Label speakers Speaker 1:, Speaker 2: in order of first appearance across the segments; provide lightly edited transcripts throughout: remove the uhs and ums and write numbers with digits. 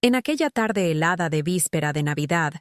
Speaker 1: En aquella tarde helada de víspera de Navidad,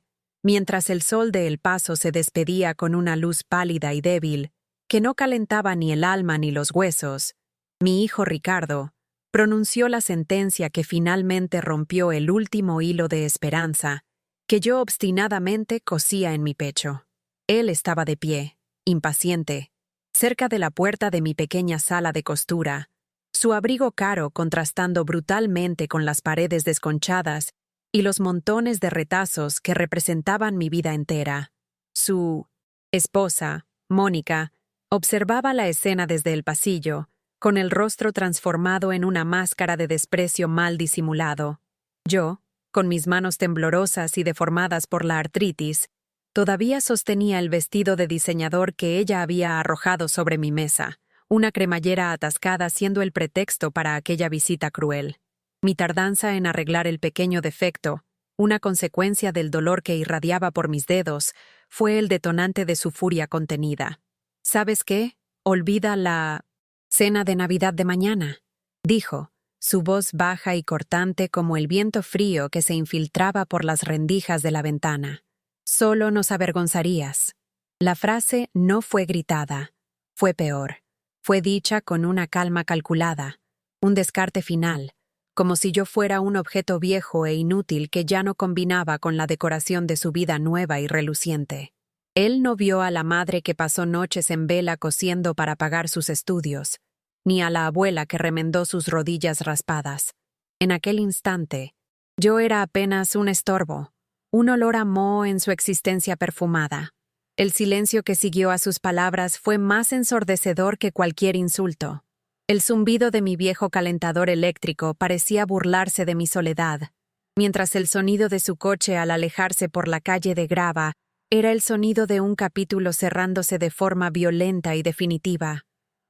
Speaker 1: mientras el sol de El Paso se despedía con una luz pálida y débil, que no calentaba ni el alma ni los huesos, mi hijo Ricardo pronunció la sentencia que finalmente rompió el último hilo de esperanza que yo obstinadamente cosía en mi pecho. Él estaba de pie, impaciente, cerca de la puerta de mi pequeña sala de costura, su abrigo caro contrastando brutalmente con las paredes desconchadas y los montones de retazos que representaban mi vida entera. Su esposa, Mónica, observaba la escena desde el pasillo, con el rostro transformado en una máscara de desprecio mal disimulado. Yo, con mis manos temblorosas y deformadas por la artritis, todavía sostenía el vestido de diseñador que ella había arrojado sobre mi mesa, una cremallera atascada siendo el pretexto para aquella visita cruel. Mi tardanza en arreglar el pequeño defecto, una consecuencia del dolor que irradiaba por mis dedos, fue el detonante de su furia contenida. ¿Sabes qué? Olvida la cena de Navidad de mañana, dijo, su voz baja y cortante como el viento frío que se infiltraba por las rendijas de la ventana. Solo nos avergonzarías. La frase no fue gritada, fue peor. Fue dicha con una calma calculada, un descarte final, como si yo fuera un objeto viejo e inútil que ya no combinaba con la decoración de su vida nueva y reluciente. Él no vio a la madre que pasó noches en vela cosiendo para pagar sus estudios, ni a la abuela que remendó sus rodillas raspadas. En aquel instante, yo era apenas un estorbo, un olor a moho en su existencia perfumada. El silencio que siguió a sus palabras fue más ensordecedor que cualquier insulto. El zumbido de mi viejo calentador eléctrico parecía burlarse de mi soledad, mientras el sonido de su coche al alejarse por la calle de grava era el sonido de un capítulo cerrándose de forma violenta y definitiva.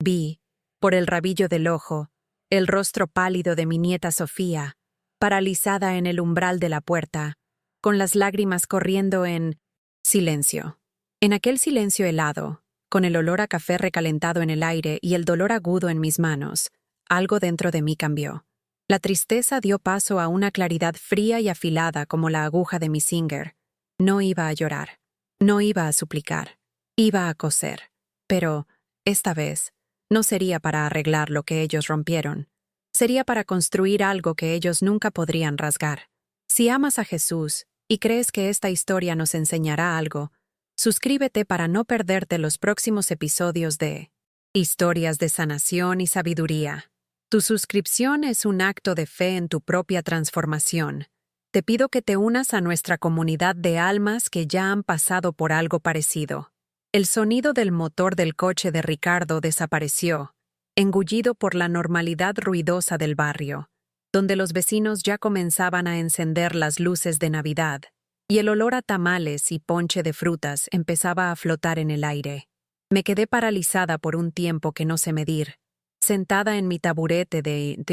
Speaker 1: Vi, por el rabillo del ojo, el rostro pálido de mi nieta Sofía, paralizada en el umbral de la puerta, con las lágrimas corriendo en silencio. En aquel silencio helado, con el olor a café recalentado en el aire y el dolor agudo en mis manos, algo dentro de mí cambió. La tristeza dio paso a una claridad fría y afilada como la aguja de mi Singer. No iba a llorar, no iba a suplicar, iba a coser. Pero, esta vez, no sería para arreglar lo que ellos rompieron. Sería para construir algo que ellos nunca podrían rasgar. Si amas a Jesús y crees que esta historia nos enseñará algo, suscríbete para no perderte los próximos episodios de Historias de Sanación y Sabiduría. Tu suscripción es un acto de fe en tu propia transformación. Te pido que te unas a nuestra comunidad de almas que ya han pasado por algo parecido. El sonido del motor del coche de Ricardo desapareció, engullido por la normalidad ruidosa del barrio, donde los vecinos ya comenzaban a encender las luces de Navidad, y el olor a tamales y ponche de frutas empezaba a flotar en el aire. Me quedé paralizada por un tiempo que no sé medir, sentada en mi taburete de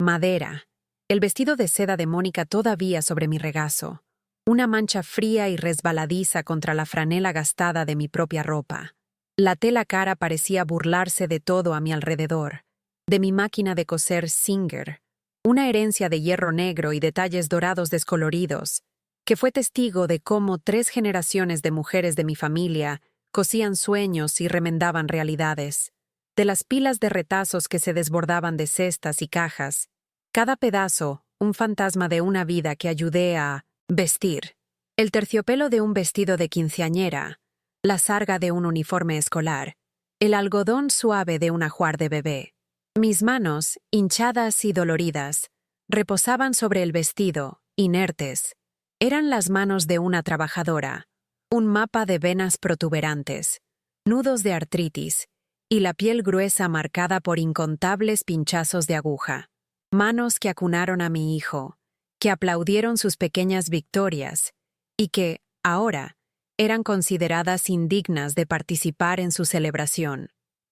Speaker 1: madera, el vestido de seda de Mónica todavía sobre mi regazo, una mancha fría y resbaladiza contra la franela gastada de mi propia ropa. La tela cara parecía burlarse de todo a mi alrededor, de mi máquina de coser Singer, una herencia de hierro negro y detalles dorados descoloridos, que fue testigo de cómo 3 generaciones de mujeres de mi familia cosían sueños y remendaban realidades. De las pilas de retazos que se desbordaban de cestas y cajas, cada pedazo, un fantasma de una vida que ayudé a vestir. El terciopelo de un vestido de quinceañera, la sarga de un uniforme escolar, el algodón suave de un ajuar de bebé. Mis manos, hinchadas y doloridas, reposaban sobre el vestido, inertes. Eran las manos de una trabajadora, un mapa de venas protuberantes, nudos de artritis, y la piel gruesa marcada por incontables pinchazos de aguja. Manos que acunaron a mi hijo, que aplaudieron sus pequeñas victorias, y que, ahora, eran consideradas indignas de participar en su celebración.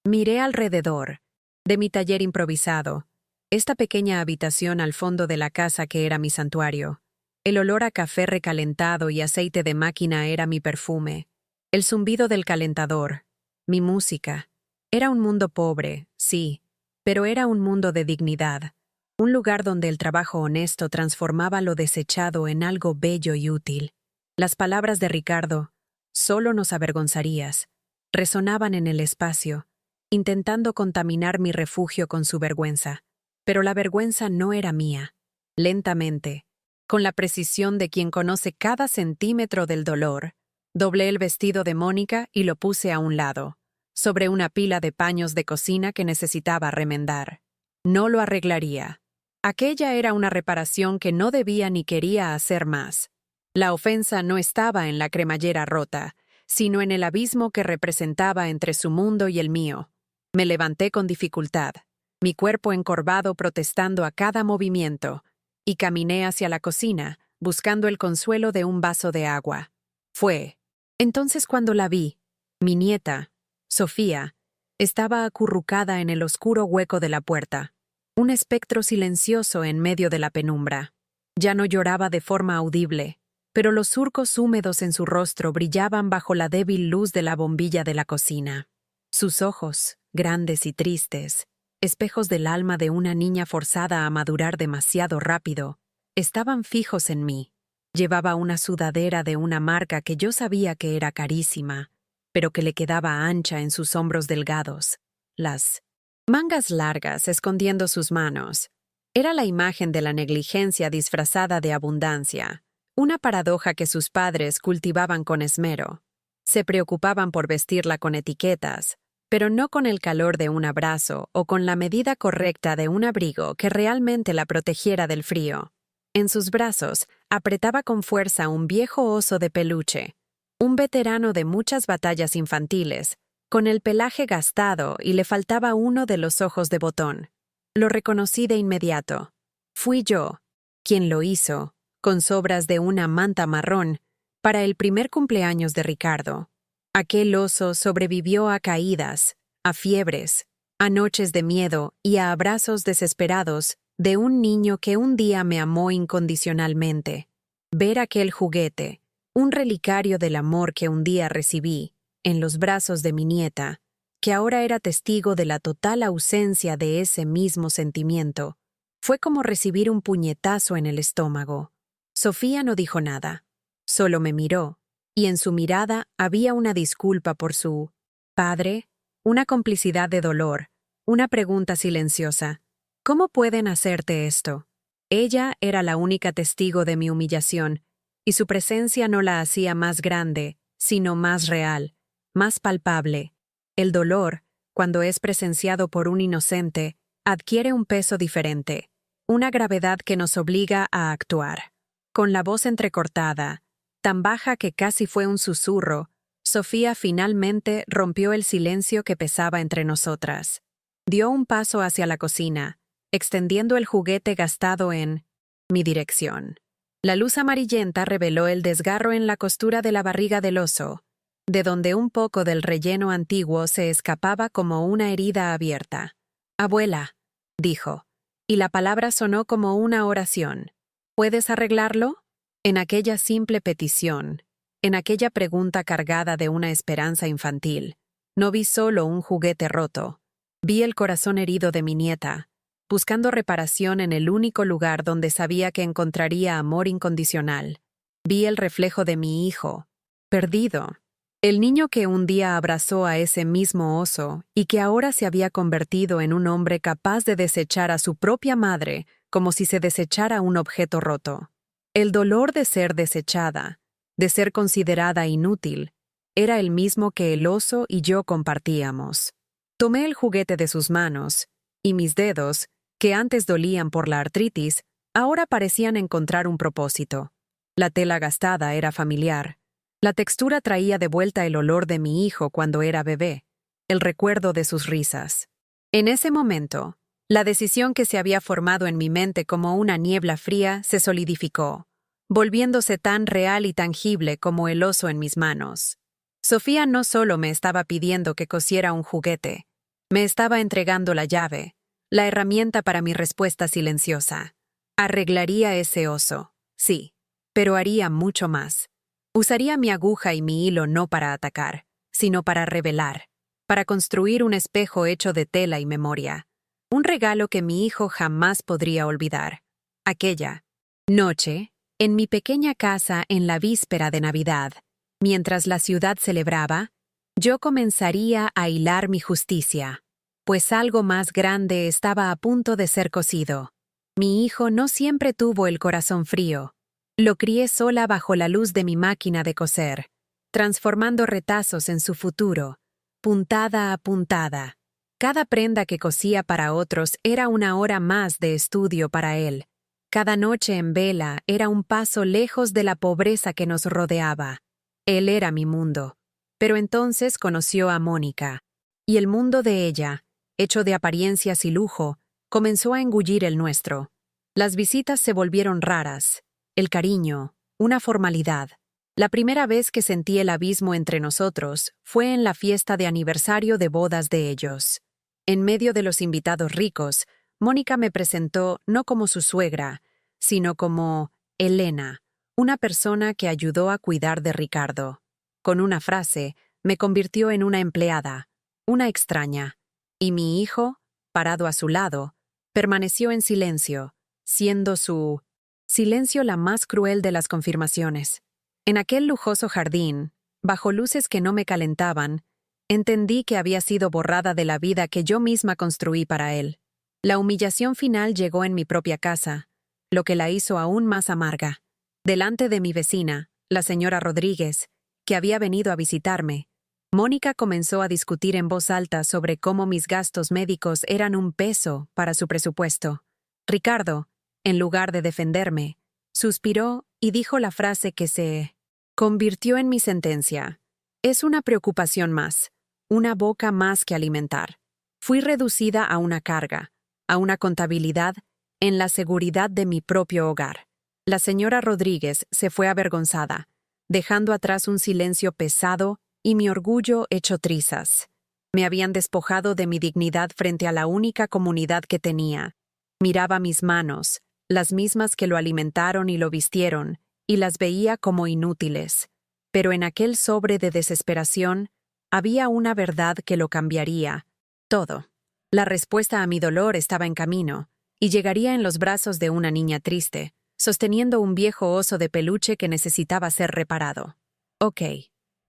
Speaker 1: Miré alrededor, de mi taller improvisado, esta pequeña habitación al fondo de la casa que era mi santuario. El olor a café recalentado y aceite de máquina era mi perfume. El zumbido del calentador, mi música. Era un mundo pobre, sí, pero era un mundo de dignidad. Un lugar donde el trabajo honesto transformaba lo desechado en algo bello y útil. Las palabras de Ricardo, «Solo nos avergonzarías», resonaban en el espacio, intentando contaminar mi refugio con su vergüenza. Pero la vergüenza no era mía. Lentamente, con la precisión de quien conoce cada centímetro del dolor, doblé el vestido de Mónica y lo puse a un lado, sobre una pila de paños de cocina que necesitaba remendar. No lo arreglaría. Aquella era una reparación que no debía ni quería hacer más. La ofensa no estaba en la cremallera rota, sino en el abismo que representaba entre su mundo y el mío. Me levanté con dificultad, mi cuerpo encorvado protestando a cada movimiento, y caminé hacia la cocina, buscando el consuelo de un vaso de agua. Fue entonces cuando la vi. Mi nieta, Sofía, estaba acurrucada en el oscuro hueco de la puerta, un espectro silencioso en medio de la penumbra. Ya no lloraba de forma audible, pero los surcos húmedos en su rostro brillaban bajo la débil luz de la bombilla de la cocina. Sus ojos, grandes y tristes, espejos del alma de una niña forzada a madurar demasiado rápido, estaban fijos en mí. Llevaba una sudadera de una marca que yo sabía que era carísima, pero que le quedaba ancha en sus hombros delgados. Las mangas largas escondiendo sus manos. Era la imagen de la negligencia disfrazada de abundancia, una paradoja que sus padres cultivaban con esmero. Se preocupaban por vestirla con etiquetas, pero no con el calor de un abrazo o con la medida correcta de un abrigo que realmente la protegiera del frío. En sus brazos apretaba con fuerza un viejo oso de peluche, un veterano de muchas batallas infantiles, con el pelaje gastado y le faltaba uno de los ojos de botón. Lo reconocí de inmediato. Fui yo quien lo hizo, con sobras de una manta marrón, para el primer cumpleaños de Ricardo. Aquel oso sobrevivió a caídas, a fiebres, a noches de miedo y a abrazos desesperados de un niño que un día me amó incondicionalmente. Ver aquel juguete, un relicario del amor que un día recibí, en los brazos de mi nieta, que ahora era testigo de la total ausencia de ese mismo sentimiento, fue como recibir un puñetazo en el estómago. Sofía no dijo nada, solo me miró, y en su mirada había una disculpa por su padre, una complicidad de dolor, una pregunta silenciosa. ¿Cómo pueden hacerte esto? Ella era la única testigo de mi humillación, y su presencia no la hacía más grande, sino más real, más palpable. El dolor, cuando es presenciado por un inocente, adquiere un peso diferente, una gravedad que nos obliga a actuar. Con la voz entrecortada, tan baja que casi fue un susurro, Sofía finalmente rompió el silencio que pesaba entre nosotras. Dio un paso hacia la cocina, extendiendo el juguete gastado en mi dirección. La luz amarillenta reveló el desgarro en la costura de la barriga del oso, de donde un poco del relleno antiguo se escapaba como una herida abierta. «Abuela», dijo, y la palabra sonó como una oración. «¿Puedes arreglarlo?» En aquella simple petición, en aquella pregunta cargada de una esperanza infantil, no vi solo un juguete roto. Vi el corazón herido de mi nieta, buscando reparación en el único lugar donde sabía que encontraría amor incondicional. Vi el reflejo de mi hijo, perdido. El niño que un día abrazó a ese mismo oso y que ahora se había convertido en un hombre capaz de desechar a su propia madre como si se desechara un objeto roto. El dolor de ser desechada, de ser considerada inútil, era el mismo que el oso y yo compartíamos. Tomé el juguete de sus manos, y mis dedos, que antes dolían por la artritis, ahora parecían encontrar un propósito. La tela gastada era familiar. La textura traía de vuelta el olor de mi hijo cuando era bebé, el recuerdo de sus risas. En ese momento, la decisión que se había formado en mi mente como una niebla fría se solidificó, volviéndose tan real y tangible como el oso en mis manos. Sofía no solo me estaba pidiendo que cosiera un juguete, me estaba entregando la llave, la herramienta para mi respuesta silenciosa. Arreglaría ese oso, sí, pero haría mucho más. Usaría mi aguja y mi hilo no para atacar, sino para revelar, para construir un espejo hecho de tela y memoria. Un regalo que mi hijo jamás podría olvidar. Aquella noche, en mi pequeña casa en la víspera de Navidad, mientras la ciudad celebraba, yo comenzaría a hilar mi justicia, pues algo más grande estaba a punto de ser cocido. Mi hijo no siempre tuvo el corazón frío. Lo crié sola bajo la luz de mi máquina de coser, transformando retazos en su futuro, puntada a puntada. Cada prenda que cosía para otros era una hora más de estudio para él. Cada noche en vela era un paso lejos de la pobreza que nos rodeaba. Él era mi mundo. Pero entonces conoció a Mónica, y el mundo de ella, hecho de apariencias y lujo, comenzó a engullir el nuestro. Las visitas se volvieron raras, el cariño, una formalidad. La primera vez que sentí el abismo entre nosotros fue en la fiesta de aniversario de bodas de ellos. En medio de los invitados ricos, Mónica me presentó no como su suegra, sino como Elena, una persona que ayudó a cuidar de Ricardo. Con una frase, me convirtió en una empleada, una extraña, y mi hijo, parado a su lado, permaneció en silencio, siendo su silencio la más cruel de las confirmaciones. En aquel lujoso jardín, bajo luces que no me calentaban, entendí que había sido borrada de la vida que yo misma construí para él. La humillación final llegó en mi propia casa, lo que la hizo aún más amarga. Delante de mi vecina, la señora Rodríguez, que había venido a visitarme, Mónica comenzó a discutir en voz alta sobre cómo mis gastos médicos eran un peso para su presupuesto. Ricardo, en lugar de defenderme, suspiró y dijo la frase que se convirtió en mi sentencia. Es una preocupación más, una boca más que alimentar. Fui reducida a una carga, a una contabilidad, en la seguridad de mi propio hogar. La señora Rodríguez se fue avergonzada, dejando atrás un silencio pesado y mi orgullo hecho trizas. Me habían despojado de mi dignidad frente a la única comunidad que tenía. Miraba mis manos, las mismas que lo alimentaron y lo vistieron, y las veía como inútiles. Pero en aquel sobre de desesperación, había una verdad que lo cambiaría. Todo. La respuesta a mi dolor estaba en camino, y llegaría en los brazos de una niña triste, sosteniendo un viejo oso de peluche que necesitaba ser reparado. Ok.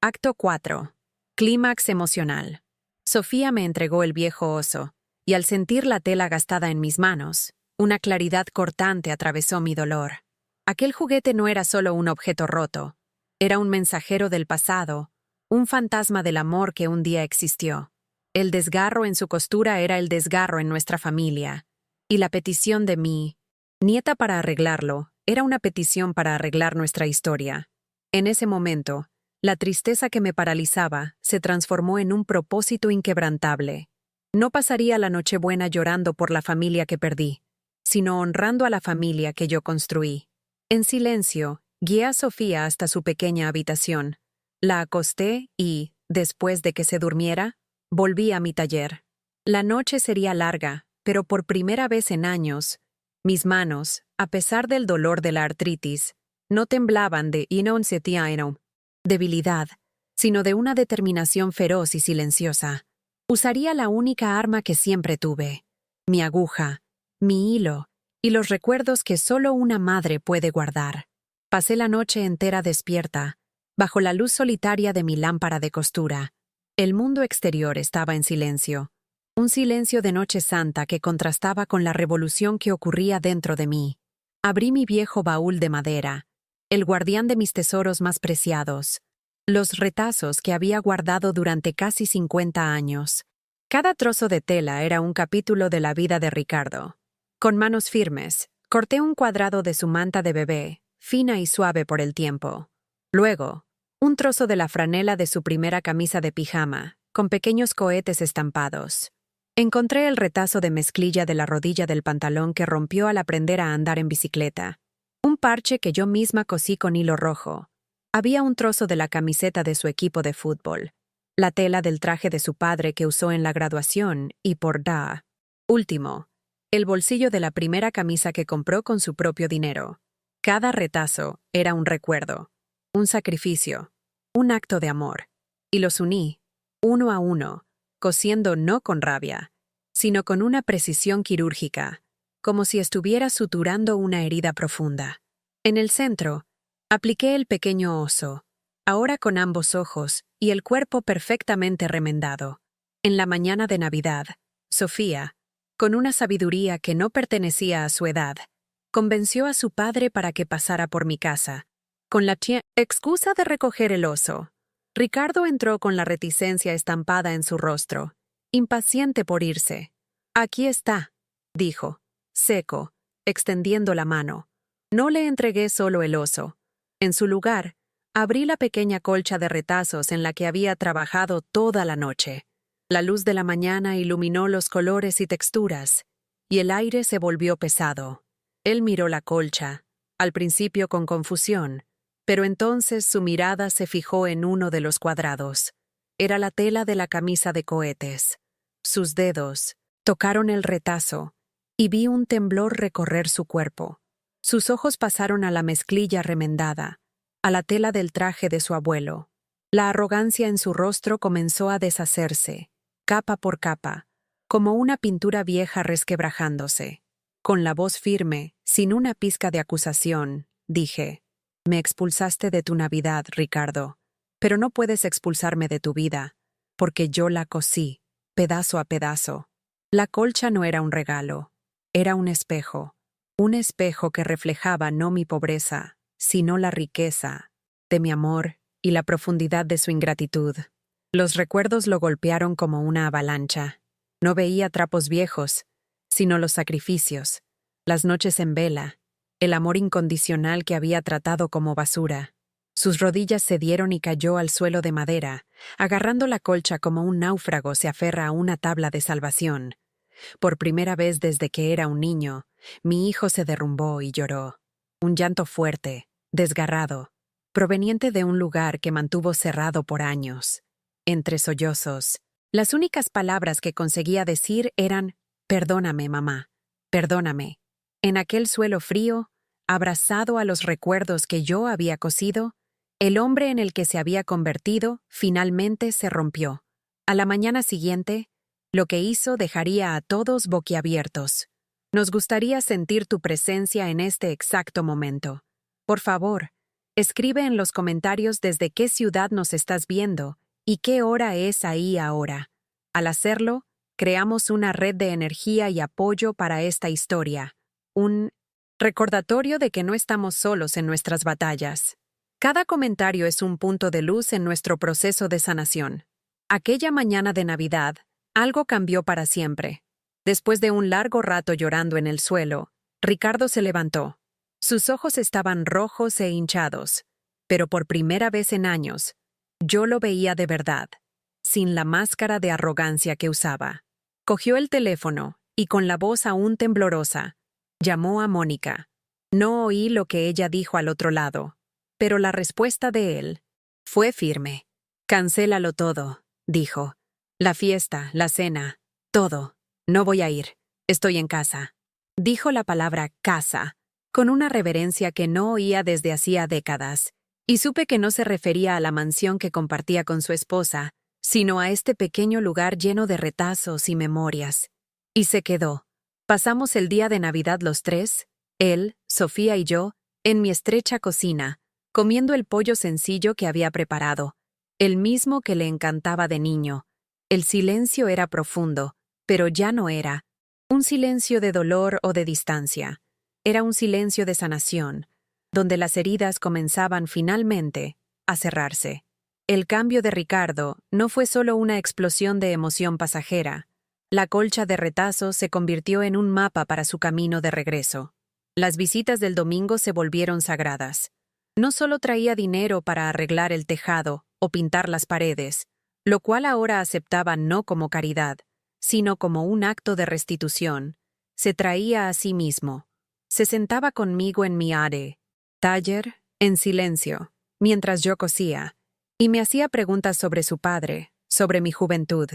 Speaker 1: Acto 4. Clímax emocional. Sofía me entregó el viejo oso, y al sentir la tela gastada en mis manos, una claridad cortante atravesó mi dolor. Aquel juguete no era solo un objeto roto, era un mensajero del pasado, un fantasma del amor que un día existió. El desgarro en su costura era el desgarro en nuestra familia, y la petición de mi nieta para arreglarlo era una petición para arreglar nuestra historia. En ese momento, la tristeza que me paralizaba se transformó en un propósito inquebrantable. No pasaría la Nochebuena llorando por la familia que perdí, sino honrando a la familia que yo construí. En silencio, guié a Sofía hasta su pequeña habitación. La acosté y, después de que se durmiera, volví a mi taller. La noche sería larga, pero por primera vez en años, mis manos, a pesar del dolor de la artritis, no temblaban de debilidad, sino de una determinación feroz y silenciosa. Usaría la única arma que siempre tuve, mi aguja, mi hilo y los recuerdos que solo una madre puede guardar. Pasé la noche entera despierta, bajo la luz solitaria de mi lámpara de costura. El mundo exterior estaba en silencio, un silencio de noche santa que contrastaba con la revolución que ocurría dentro de mí. Abrí mi viejo baúl de madera, el guardián de mis tesoros más preciados, los retazos que había guardado durante casi 50 años. Cada trozo de tela era un capítulo de la vida de Ricardo. Con manos firmes, corté un cuadrado de su manta de bebé, fina y suave por el tiempo. Luego, un trozo de la franela de su primera camisa de pijama, con pequeños cohetes estampados. Encontré el retazo de mezclilla de la rodilla del pantalón que rompió al aprender a andar en bicicleta. Un parche que yo misma cosí con hilo rojo. Había un trozo de la camiseta de su equipo de fútbol, la tela del traje de su padre que usó en la graduación y último, el bolsillo de la primera camisa que compró con su propio dinero. Cada retazo era un recuerdo, un sacrificio, un acto de amor, y los uní, uno a uno, cosiendo no con rabia, sino con una precisión quirúrgica, como si estuviera suturando una herida profunda. En el centro, apliqué el pequeño oso, ahora con ambos ojos y el cuerpo perfectamente remendado. En la mañana de Navidad, Sofía, con una sabiduría que no pertenecía a su edad, convenció a su padre para que pasara por mi casa, con la excusa de recoger el oso. Ricardo entró con la reticencia estampada en su rostro, impaciente por irse. «Aquí está», dijo, seco, extendiendo la mano. No le entregué solo el oso. En su lugar, abrí la pequeña colcha de retazos en la que había trabajado toda la noche. La luz de la mañana iluminó los colores y texturas, y el aire se volvió pesado. Él miró la colcha, al principio con confusión, pero entonces su mirada se fijó en uno de los cuadrados. Era la tela de la camisa de cohetes. Sus dedos tocaron el retazo, y vi un temblor recorrer su cuerpo. Sus ojos pasaron a la mezclilla remendada, a la tela del traje de su abuelo. La arrogancia en su rostro comenzó a deshacerse, capa por capa, como una pintura vieja resquebrajándose. Con la voz firme, sin una pizca de acusación, dije: «Me expulsaste de tu Navidad, Ricardo, pero no puedes expulsarme de tu vida, porque yo la cosí, pedazo a pedazo». La colcha no era un regalo, era un espejo que reflejaba no mi pobreza, sino la riqueza de mi amor y la profundidad de su ingratitud. Los recuerdos lo golpearon como una avalancha. No veía trapos viejos, sino los sacrificios, las noches en vela, el amor incondicional que había tratado como basura. Sus rodillas cedieron y cayó al suelo de madera, agarrando la colcha como un náufrago se aferra a una tabla de salvación. Por primera vez desde que era un niño, mi hijo se derrumbó y lloró. Un llanto fuerte, desgarrado, proveniente de un lugar que mantuvo cerrado por años. Entre sollozos, las únicas palabras que conseguía decir eran: «Perdóname, mamá, perdóname». En aquel suelo frío, abrazado a los recuerdos que yo había cosido, el hombre en el que se había convertido finalmente se rompió. A la mañana siguiente, lo que hizo dejaría a todos boquiabiertos. Nos gustaría sentir tu presencia en este exacto momento. Por favor, escribe en los comentarios desde qué ciudad nos estás viendo y qué hora es ahí ahora. Al hacerlo, creamos una red de energía y apoyo para esta historia. Un recordatorio de que no estamos solos en nuestras batallas. Cada comentario es un punto de luz en nuestro proceso de sanación. Aquella mañana de Navidad, algo cambió para siempre. Después de un largo rato llorando en el suelo, Ricardo se levantó. Sus ojos estaban rojos e hinchados, pero por primera vez en años, yo lo veía de verdad, sin la máscara de arrogancia que usaba. Cogió el teléfono y con la voz aún temblorosa, llamó a Mónica. No oí lo que ella dijo al otro lado, pero la respuesta de él fue firme. «Cancélalo todo», dijo. «La fiesta, la cena, todo. No voy a ir. Estoy en casa». Dijo la palabra casa, con una reverencia que no oía desde hacía décadas, y supe que no se refería a la mansión que compartía con su esposa, sino a este pequeño lugar lleno de retazos y memorias. Y se quedó. Pasamos el día de Navidad los tres, él, Sofía y yo, en mi estrecha cocina, comiendo el pollo sencillo que había preparado, el mismo que le encantaba de niño. El silencio era profundo, pero ya no era un silencio de dolor o de distancia. Era un silencio de sanación, donde las heridas comenzaban finalmente a cerrarse. El cambio de Ricardo no fue solo una explosión de emoción pasajera. La colcha de retazos se convirtió en un mapa para su camino de regreso. Las visitas del domingo se volvieron sagradas. No solo traía dinero para arreglar el tejado o pintar las paredes, lo cual ahora aceptaba no como caridad, sino como un acto de restitución. Se traía a sí mismo. Se sentaba conmigo en mi taller, en silencio, mientras yo cosía, y me hacía preguntas sobre su padre, sobre mi juventud.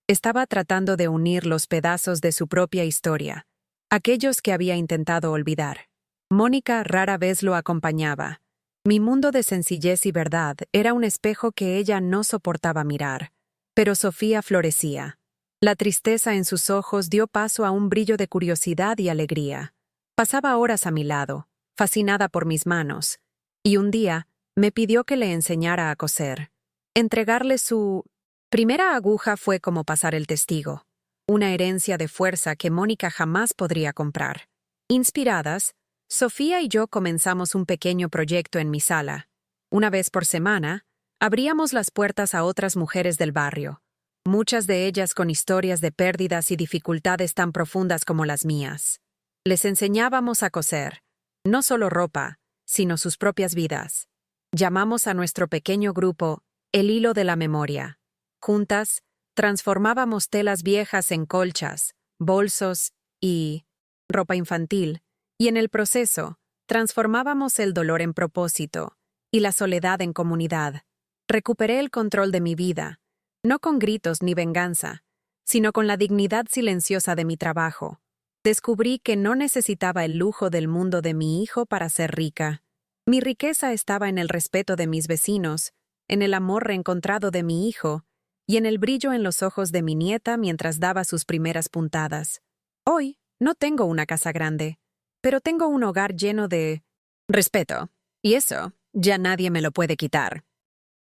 Speaker 1: Estaba tratando de unir los pedazos de su propia historia, aquellos que había intentado olvidar. Mónica rara vez lo acompañaba. Mi mundo de sencillez y verdad era un espejo que ella no soportaba mirar, pero Sofía florecía. La tristeza en sus ojos dio paso a un brillo de curiosidad y alegría. Pasaba horas a mi lado, fascinada por mis manos, y un día me pidió que le enseñara a coser. Entregarle su primera aguja fue como pasar el testigo, una herencia de fuerza que Mónica jamás podría comprar. Inspiradas, Sofía y yo comenzamos un pequeño proyecto en mi sala. Una vez por semana, abríamos las puertas a otras mujeres del barrio, muchas de ellas con historias de pérdidas y dificultades tan profundas como las mías. Les enseñábamos a coser, no solo ropa, sino sus propias vidas. Llamamos a nuestro pequeño grupo el hilo de la memoria. Juntas, transformábamos telas viejas en colchas, bolsos y ropa infantil, y en el proceso, transformábamos el dolor en propósito y la soledad en comunidad. Recuperé el control de mi vida, no con gritos ni venganza, sino con la dignidad silenciosa de mi trabajo. Descubrí que no necesitaba el lujo del mundo de mi hijo para ser rica. Mi riqueza estaba en el respeto de mis vecinos, en el amor reencontrado de mi hijo y en el brillo en los ojos de mi nieta mientras daba sus primeras puntadas. Hoy no tengo una casa grande, pero tengo un hogar lleno de respeto, y eso ya nadie me lo puede quitar.